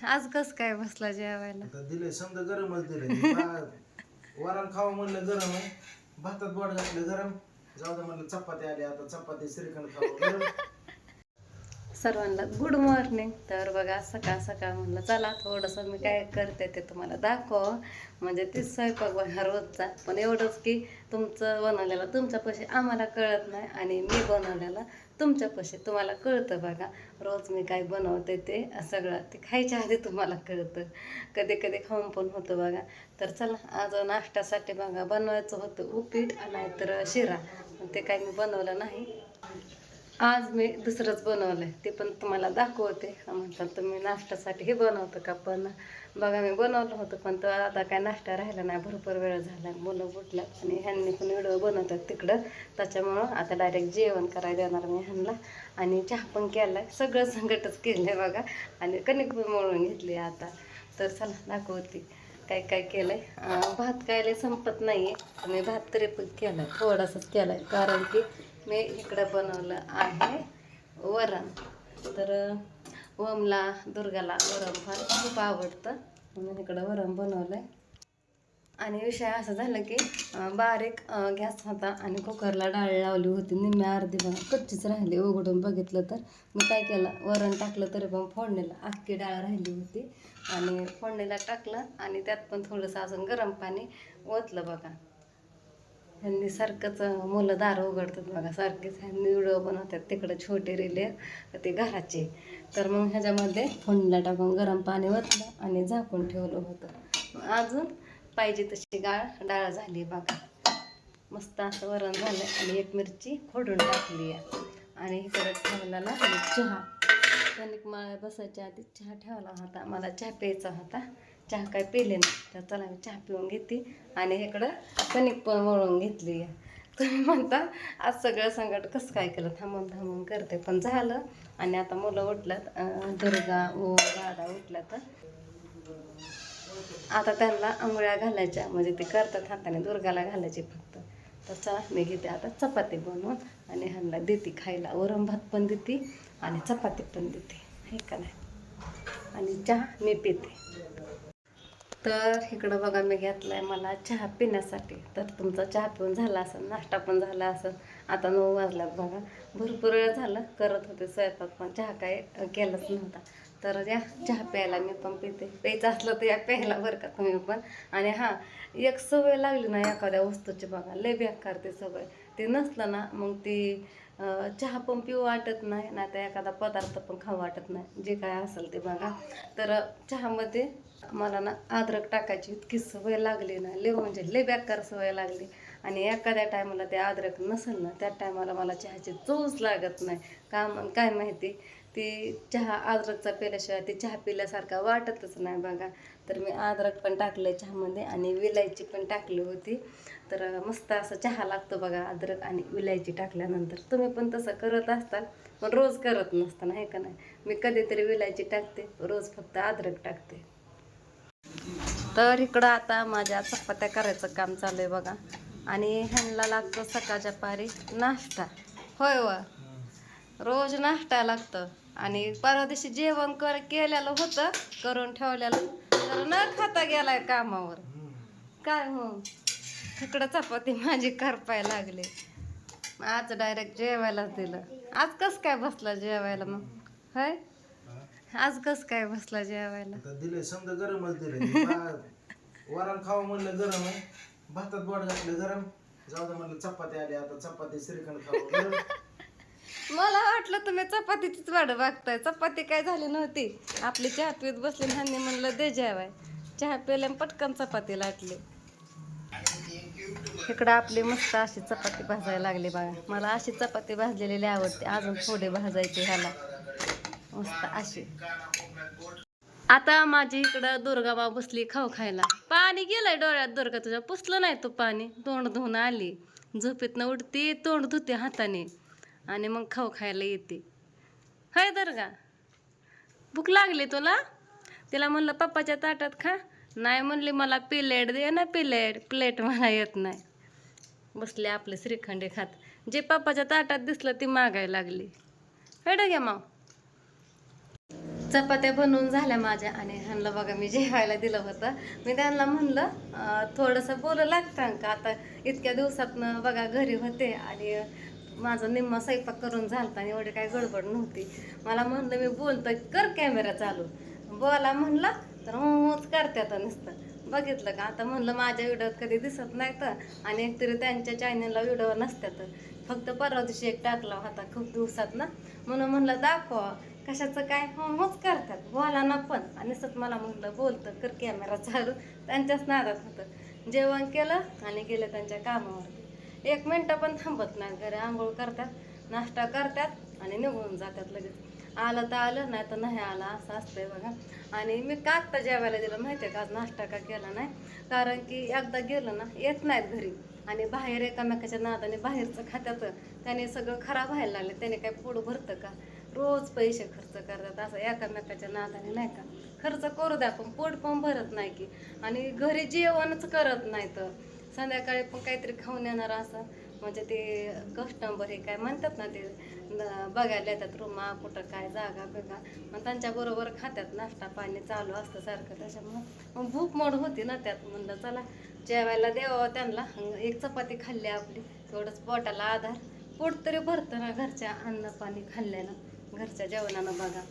आज कस काय बसला जेवायला? आता दिले समजा गरमच दिले. वरण खावं म्हणलं गरम आहे, भातात बोट घातलं गरम. जाऊ दे म्हणलं चपाती आली, आता चपाती श्रीखंड खावं गरम. सर्वांना गुड मॉर्निंग. तर बघा सकाळ सकाळ म्हणलं चला थोडंसं मी काय करते ते तुम्हाला दाखव. म्हणजे तीच स्वयंपाक बघा रोजचा, पण एवढंच की तुमचं बनवलेलं तुमच्यापाशी आम्हाला कळत नाही आणि मी बनवलेलं तुमच्यापाशी तुम्हाला कळतं. बघा रोज मी काय बनवते ते सगळं ते खायच्या आधी तुम्हाला कळतं, कधी कधी खाऊन पण होतं बघा. तर चला आज नाश्त्यासाठी बघा बनवायचं होतं उपीट नाहीतर शिरा, ते काही मी बनवलं नाही. आज मी दुसरंच बनवलं आहे, ते पण तुम्हाला दाखवते. म्हणतात तुम्ही नाश्त्यासाठी हे बनवतं का, पण बघा मी बनवलं होतं पण तो आता काय नाश्ता राहिला नाही, भरपूर वेळ झाला, मुलं उठल्यात आणि ह्यांनी पण व्हिडिओ बनवतात तिकडं. त्याच्यामुळं आता डायरेक्ट जेवण करायला देणार मी ह्यांना. आणि चहा पण केला आहे, सगळं संकटच केलं आहे बघा. आणि कणिक पण मळून घेतली आता. तर चला दाखवते काय काय केलं आहे. भात कायले संपत नाही आहे, मी भात तरी पण केला आहे, थोडासाच केला आहे, कारण की मी इकडं बनवलं आहे वरण. तर ओमला दुर्गाला वरण भात खूप आवडतं म्हणून इकडं वरण बनवलं आहे. आणि विषय असं झालं की बारीक गॅस होता आणि कुकरला डाळ लावली होती, निम्म्या अर्धी कच्चीच राहिली. उघडून बघितलं तर मी काय केलं, वरण टाकलं तरी पण फोडणीला अख्खी डाळ राहिली होती आणि फोडणीला टाकलं आणि त्यात पण थोडंसं अजून गरम पाणी ओतलं बघा. ह्यांनी सारखंच मुलं दारं उघडतात बघा, सारखेच ह्यांनी व्हिडिओ बनवतात तिकडं छोटे रिले ते घराचे. तर मग ह्याच्यामध्ये फोडणीला टाकून गरम पाणी ओतलं आणि झाकून ठेवलं होतं. अजून पाहिजे तशी डाळ झाली बघा, मस्त असं वरण झालं. आणि एक मिरची फोडून टाकली आहे. आणि इकडे ठेवलेला चहा, कणिक मळा बसायच्या आधी चहा ठेवला होता, मला चहा प्यायचा होता, चहा काय पेले नाही. तर चला मी चहा पिऊन घेते आणि इकडं कणिक पण मळून घेतली आहे. तुम्ही म्हणता आज सगळं संकट कसं काय केलं, थांबून थांबून करते, पण झालं. आणि आता मुलं उठल्यात, दुर्गा ओ दादा उठल्यात, आता त्यांना आंघोळ्या घालायच्या, म्हणजे ते करतात हाताने, दुर्गाला घालायचे फक्त. तर चला मी घेते आता चपाती बनवून आणि ह्यांना देते खायला, वरण भात पण देते आणि चपाती पण देते, हे का नाही. आणि चहा मी पिते. तर इकडं बघा मी घेतला आहे मला चहा पिण्यासाठी. तर तुमचा चहा पिऊन झाला असेल, नाश्ता पण झाला असेल. आता 9 वाजल्यात बघा, भरपूर वेळ झालं करत होते स्वयंपाक, पण चहा काय केलाच नव्हता. तर या चहा प्यायला मी पण पिते, प्यायचं असलं तर या प्यायला बरं का तुम्ही पण. आणि हां, एक सवय लागली ना एखाद्या वस्तूची बघा, लय बेकार ते सवय. ते नसलं ना मग ती चहा पण पिऊ वाटत नाही, नाही तर एखादा पदार्थ पण खाऊ वाटत नाही, जे काय असेल ते बघा. तर चहामध्ये मला ना अद्रक टाकायची इतकी सवय लागली ना, लय म्हणजे लय बेकार सवय लागली. आणि एखाद्या टायमाला ते अद्रक नसेल ना, त्या टायमाला मला चहाची चवच लागत नाही. काय माहिती, ती चहा अद्रकचा पिल्याशिवाय ती चहा पिल्यासारखा वाटतच नाही बघा. तर मी अद्रक पण टाकलं चहामध्ये आणि विलायची पण टाकली होती. तर मस्त असं चहा लागतो बघा अद्रक आणि विलायची टाकल्यानंतर. तुम्ही पण तसं करत असताल, पण रोज करत नसताना, हे का नाही. मी कधीतरी विलायची टाकते, रोज फक्त अद्रक टाकते. तर इकडं आता माझ्या चपात्या करायचं काम चालू आहे बघा. आणि ह्यांना लागतं सकाळच्या पारी नाश्ता, होय व रोज नाश्ता लागतं. आणि परवा दिवशी जेवण केलेलं होतं, करून ठेवलेलं, तर न खाता गेलाय कामावर. काय हो, इकडं चपाती माझी करपाय लागले, आज डायरेक्ट जेवायलाच दिलं. आज कसं काय बसला जेवायला मग, होय आज कसं काय बसला जेवायला? आता दिले समजा गरमच दिले. वरण खावं म्हणलं गरम आहे, भातात बोट घातलं गरम. जाऊ दे म्हणलं चपाती आली, आता चपाती श्रीखंड खावं गरम. मला वाटलं तुम्ही चपातीचीच वाट बघताय, चपाती काय झाली नव्हती, आपली चहा पीत बसली, ह्यांनी म्हणलं दे जेवाय. चहा पिल्या पटकन चपाती लाटली. इकडं आपली मस्त अशी चपाती भाजायला लागली बघा. मला अशी चपाती भाजलेली आवडते, अजून थोडी भाजायची ह्याला मस्त अशी. आता माझी इकडं दुर्गाबा बसली खाऊ खायला. पाणी गेलंय डोळ्यात दुर्गा तुझ्या, पुसलं नाही तू पाणी, तोंड धुवून आली. झोपेतनं उठते, तोंड धुते हाताने आणि मग खाऊ खायला येते. हाय दुर्गा, भूक लागली तुला? तिला म्हणलं पप्पाच्या ताटात खा, नाही म्हणली मला प्लेट दे ना, प्लेट मला येत नाही. बसले आपले श्रीखंडे खात, जे पप्पाच्या ताटात दिसलं ती मागायला लागली. हेड घ्या माव. चपात्या बनवून झाल्या माझ्या आणि ह्यांना बघा मी जेवायला दिलं होतं. मी त्यांना म्हणलं थोडंसं बोलू लागतं का आता इतक्या दिवसातनं बघा घरी होते आणि माझा निम्मा स्वयंपाक करून झालता आणि एवढी काय गडबड नव्हती. मला म्हणलं मी बोलतोय कर कॅमेरा चालू बोला म्हणलं तर होच करत्यात नुसतं. बघितलं का आता म्हणलं माझ्या व्हिडिओत कधी दिसत नाही तर आणि एकतरी त्यांच्या चॅनलला व्हिडिओ नसत्यात. फक्त परवा दिवशी एक टाकला होता खूप दिवसात ना म्हणून म्हणलं दाखवा कशाचं काय होच करतात बोला ना पण आणि सत मला म्हणलं बोलतं कर कॅमेरा चालू त्यांच्याच नादात होतं. जेवण केलं आणि गेले त्यांच्या कामावरती. 1 मिनटं पण थांबत नाही. घरी आंघोळ करतात नाश्ता करतात आणि निघून जातात लगेच. आलं तर आलं नाही तर नाही आलं असं असतंय बघा. आणि मी का आत्ता जेवायला दिलं माहिती आहे का आज नाश्ता का केला नाही कारण की एकदा गेलं ना येत नाहीत घरी आणि बाहेर एकामेकाच्या नादाने बाहेरचं खात्यात त्याने सगळं खराब व्हायला लागले. त्याने काय पोट भरतं का रोज पैसे खर्च करतात असं एकामेकाच्या नादाने नाही का. खर्च करू द्या पण पोट पण भरत नाही की आणि घरी जेवणच करत नाही तर संध्याकाळी पण काहीतरी खाऊन येणार असं म्हणजे ते कस्टमर हे काय म्हणतात ना ते बघायला येतात रुमा कुठं काय जागा बिगा मग त्यांच्याबरोबर खात्यात नाश्ता पाणी चालू असतं सारखं. त्याच्यामुळं मग भूक मोड होती ना त्यात म्हणलं चला जेवायला द्यावं त्यांना. 1 चपाती खाल्ली आपली तेवढंच पोटाला आधार पोट तरी भरतं ना घरच्या अन्न पाणी खाल्ल्यानं घरच्या जेवणानं बघा.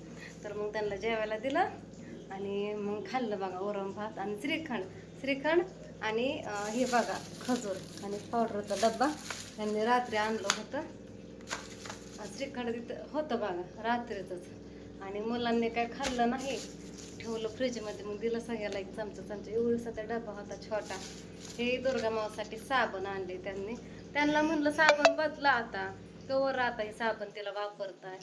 तर मग त्यांना जेवायला दिलं आणि मग खाल्लं बघा वरण भात आणि श्रीखंड आणि हे बघा खजूर आणि पावडरचा डब्बा त्यांनी रात्री आणलं होतं. श्रीखंड तिथं होतं बघा रात्रीचंच आणि मुलांनी काय खाल्लं नाही ठेवलं फ्रीजमध्ये. मग दिलं सगळ्याला 1 चमचा एवढीसा त्या डबा होता छोटा. हे दुर्गा मावसाठी साबण आणले त्यांना म्हणलं साबण बदला आता कवर आता हे साबण तिला वापरताय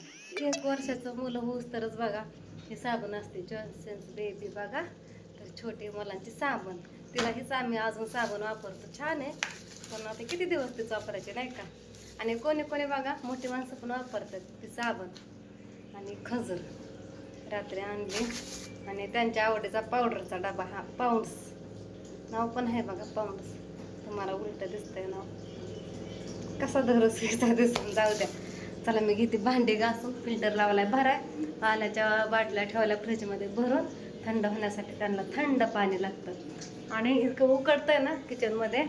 1 वर्षाचं मुलं होऊस तरच बघा हे साबण असते जॉन्सन्स बेबी बघा. तर छोटी मुलांची साबण तिला हेच आम्ही अजून साबण वापरतो. छान आहे पण आता किती दिवस तेच वापरायचे नाही का. आणि कोणी कोणी बघा मोठी माणसं पण वापरतात ते साबण आणि खजूर रात्री आणले आणि त्यांच्या आवडीचा पावडरचा डबा हा पाऊंड्स नाव पण आहे बघा पाऊंड्स. तुम्हाला उलट दिसतंय नाव कसा धरस दिसून जाऊ द्या. चला मी घेते भांडी घासून फिल्टर लावलाय भराय पाण्याच्या बाटल्या ठेवल्या फ्रीजमध्ये भरून थंड होण्यासाठी. त्यांना थंड पाणी लागतं आणि इतकं उकडतंय ना किचनमध्ये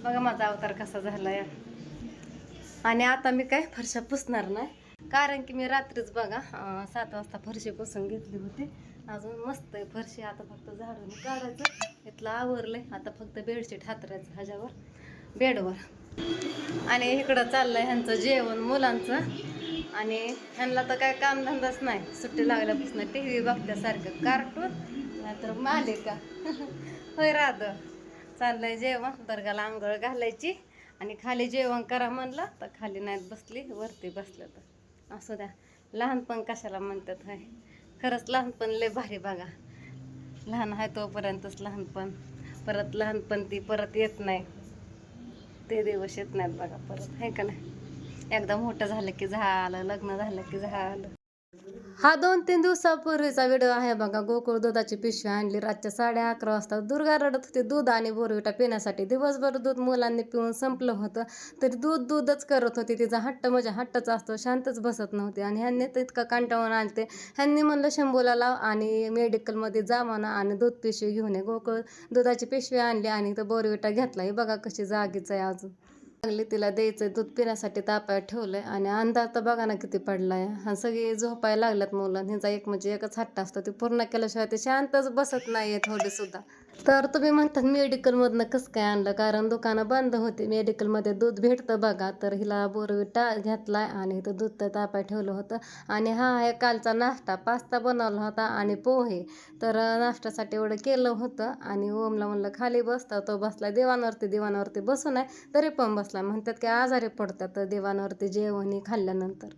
बघा माझा अवतार कसा झालाय. आणि आता मी काय फरशा पुसणार नाही कारण की मी रात्रीच बघा 7 वाजता फरशी पुसून घेतली होती. अजून मस्त आहे फरशी. आता फक्त झाडून काढायचं इथलं आवरलंय. आता फक्त बेडशीट हातरायचं ह्याच्यावर बेडवर. आणि इकडं चाललंय ह्यांचं जेवण मुलांचं आणि ह्यांना तर काय कामधंदाच नाही. सुट्टी लागल्यापासून TV बघत्यासारखं कार्टून नाहीतर मालिका होय राध चाललंय जेवण. दर्गाला आंघोळ घालायची आणि खाली जेवण करा म्हणलं तर खाली नाहीत बसली वरती बसलं. तर असू द्या लहानपण कशाला म्हणतात हाय खरंच लहानपण लय भारी बघा. लहान आहे तोपर्यंतच लहानपण परत लहानपण ती परत येत नाही. ते दिवस येत नाहीत बघा परत आहे का नाही. एकदा मोठं झालं की झालं लग्न झालं की झालं. हा 2-3 दिवसापूर्वीचा व्हिडिओ आहे बघा. गोकुळ दुधाची पिशवी आणली रातच्या 11:30 वाजता. दुर्गा रडत होती दूध आणि बोरविटा पिण्यासाठी. दिवसभर दूध मुलांनी पिऊन संपलं होतं तरी दूधच करत होती. तिचा हट्ट म्हणजे हट्टच असतो शांतच बसत नव्हती आणि ह्यांनी तर इतकं कंटाळून आणते. ह्यांनी म्हणलं शंभूला लाव आणि मेडिकलमध्ये जा म्हणा आणि दूध पिशवी घेऊन ये. गोकुळ दुधाची पिशवी आणली आणि तो बोरविटा घेतला. हे बघा कशी जागीच आहे अजून. लागली तिला द्यायचं दूध पिण्यासाठी तापायला ठेवलंय आणि अंधार तर बघा ना किती पडलाय. हा सगळी झोपायला लागल्यात मुलं. ह्यांचा एक म्हणजे एकच हट्ट असतो ते पूर्ण केल्याशिवाय ते शांतच बसत नाहीये थोडी सुद्धा. तर तुम्ही म्हणतात मेडिकलमधनं कसं काय आणलं कारण दुकानं बंद होती. मेडिकलमध्ये दूध भेटतं बघा. तर हिला बोरविटा घेतलाय आणि इथं दूध तर तापाय ठेवलं होतं आणि हा आहे कालचा नाश्ता. पास्ता बनवला होता आणि पोहे. तर नाश्त्यासाठी एवढं केलं होतं आणि ओमला म्हणलं खाली बसता तो बसला दिवाणावरती बसून आहे तरी पण बसला. म्हणतात की आजारी पडतात दिवाणावरती जेवण खाल्ल्यानंतर.